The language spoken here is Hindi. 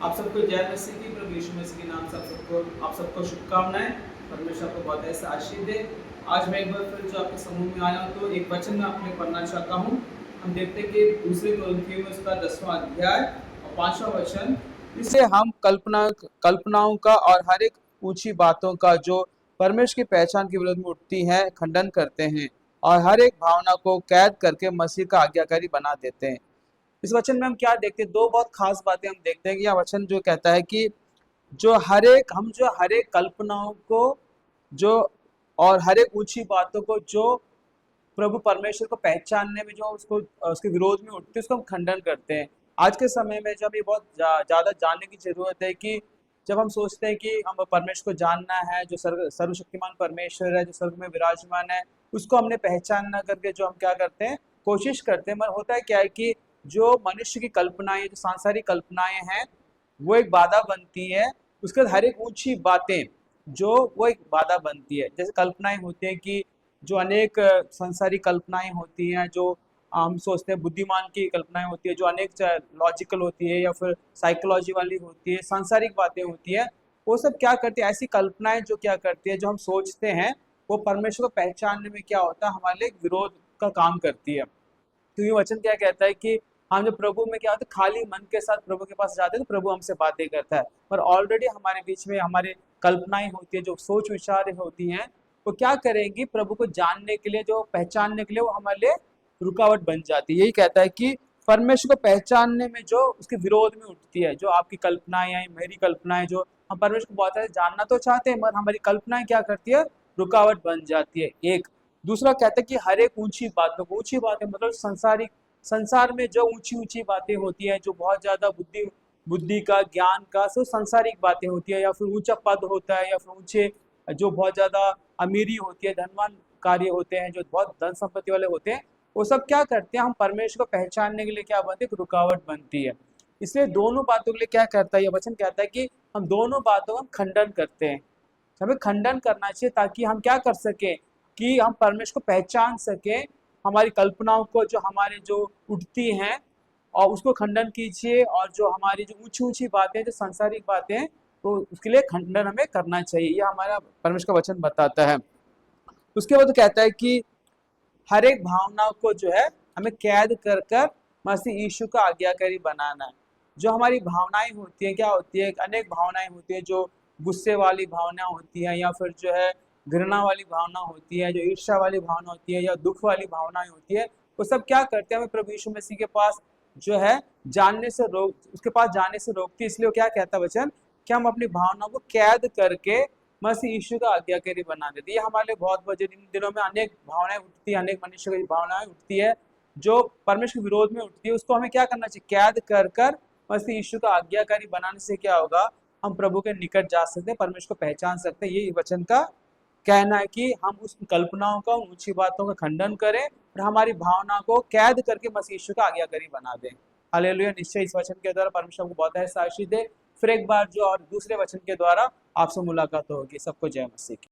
आप सबको जय मसीह की, प्रभु यीशु मसीह के नाम से आप सबको शुभकामनाएं। परमेश्वर आपको बहुत ऐसे आशीष दे। आज मैं एक बार फिर जो आपके समूह में आया हूं, तो एक वचन मैं आपको पढ़ना चाहता हूं। हम देखते हैं कि दूसरे कुरिन्थियों में उसका 10वां अध्याय और 5वां वचन, इससे हम कल्पनाओं का और हर एक ऊंची बातों का जो परमेश्वर की पहचान के विरोध में उठती है खंडन करते हैं, और हर एक भावना को कैद करके मसीह का आज्ञाकारी बना देते हैं। इस वचन में हम क्या देखते हैं? दो बहुत खास बातें हम देखते हैं कि यह वचन जो कहता है कि जो हर एक कल्पनाओं को जो और हर एक ऊंची बातों को जो प्रभु परमेश्वर को पहचानने में जो उसको उसके विरोध में उठते हैं, उसको हम खंडन करते हैं। आज के समय में जब ये बहुत ज्यादा जानने की जरूरत है कि जब हम सोचते हैं कि हम परमेश्वर को जानना है, जो सर्वशक्तिमान परमेश्वर है, जो स्वर्ग में विराजमान है, उसको हमने पहचानना करके जो हम क्या करते हैं, कोशिश करते हैं। मगर होता है क्या है कि जो मनुष्य की कल्पनाएं, जो सांसारिक कल्पनाएं हैं, वो एक बाधा बनती है। उसके बाद हर एक ऊंची बातें जो वो एक बाधा बनती है। जैसे कल्पनाएं होती हैं कि जो अनेक सांसारिक कल्पनाएं होती हैं, जो हम सोचते हैं बुद्धिमान की कल्पनाएं होती है, जो अनेक लॉजिकल होती है या फिर साइकोलॉजी वाली होती है, सांसारिक बातें होती है। वो सब क्या करती है, ऐसी कल्पनाएं जो क्या करती है, जो हम सोचते हैं, वो परमेश्वर को पहचानने में क्या होता है, हमारे लिए एक विरोध का काम करती है। तो ये वचन क्या कहता है कि हम जब प्रभु में क्या होता है, खाली मन के साथ प्रभु के पास जाते हैं, तो प्रभु हमसे बातें करता है। पर ऑलरेडी हमारे बीच में हमारे कल्पनाएं होती है, जो सोच विचार होती हैं, वो क्या करेंगी, प्रभु को जानने के लिए, जो पहचानने के लिए, वो हमारे लिए रुकावट बन जाती है। यही कहता है कि परमेश्वर को पहचानने में जो उसके विरोध में उठती है, जो आपकी कल्पनाएं हैं, मेरी कल्पनाएं, जो हम परमेश्वर को बहुत सारे जानना तो चाहते हैं, मगर हमारी कल्पनाएं क्या करती है, रुकावट बन जाती है। एक दूसरा कहता है कि हर एक ऊंची बातों को, ऊंची बातें मतलब संसारिक, संसार में जो ऊंची ऊंची बातें होती हैं, जो बहुत ज्यादा बुद्धि बुद्धि का, ज्ञान का, सब संसारिक बातें होती है, या फिर ऊंचा पद होता है, या फिर ऊंचे जो बहुत ज्यादा अमीरी होती है, धनवान कार्य होते हैं, जो बहुत धन संपत्ति वाले होते हैं, वो सब क्या करते हैं, हम परमेश्वर को पहचानने के लिए क्या बनती है, एक रुकावट बनती है। इसलिए दोनों बातों के लिए क्या करता है, यह वचन कहता है कि हम दोनों बातों का खंडन करते हैं। हमें खंडन करना चाहिए ताकि हम क्या कर सकें, कि हम परमेश्वर को पहचान सकें। हमारी कल्पनाओं को जो हमारे जो उठती हैं, और उसको खंडन कीजिए, और जो हमारी जो ऊंची ऊंची बातें, जो सांसारिक बातें हैं, तो उसके लिए खंडन हमें करना चाहिए। यह हमारा परमेश्वर का वचन बताता है। उसके बाद कहता है कि हर एक भावना को जो है हमें कैद कर कर मसीह यीशु का आज्ञाकारी बनाना है। जो हमारी भावनाएं होती हैं, क्या होती है, अनेक भावनाएं होती है, जो गुस्से वाली भावना होती है, या फिर जो है घृणा वाली भावना होती है, जो ईर्ष्या वाली भावना होती है, या दुख वाली भावनाएं होती है। वो सब क्या करते हैं, हमें प्रभु यीशु मसीह के पास जो है जानने से रोक, उसके पास जाने से रोकती है। इसलिए वो क्या कहता है वचन, कि हम अपनी भावनाओं को कैद करके मसीह यीशु का आज्ञाकारी बना देती है। ये हमारे लिए बहुत बड़े दिनों में अनेक भावनाएं उठती है, अनेक मनुष्य की भावनाएं उठती है, जो परमेश्वर के विरोध में उठती है। उसको हमें क्या करना चाहिए, कैद कर कर मसीह यीशु का आज्ञाकारी बनाने से क्या होगा, हम प्रभु के निकट जा सकते हैं, परमेश्वर को पहचान सकते हैं। ये वचन का कहना है कि हम उस कल्पनाओं का, ऊंची बातों का खंडन करें, और हमारी भावना को कैद करके मसीह यीशु का आज्ञाकारी बना दें। हालेलुया। निश्चय इस वचन के द्वारा परमेश्वर को बहुत ऐसा आशीष दे। फिर एक बार जो और दूसरे वचन के द्वारा आपसे मुलाकात होगी। सबको जय मसीह की।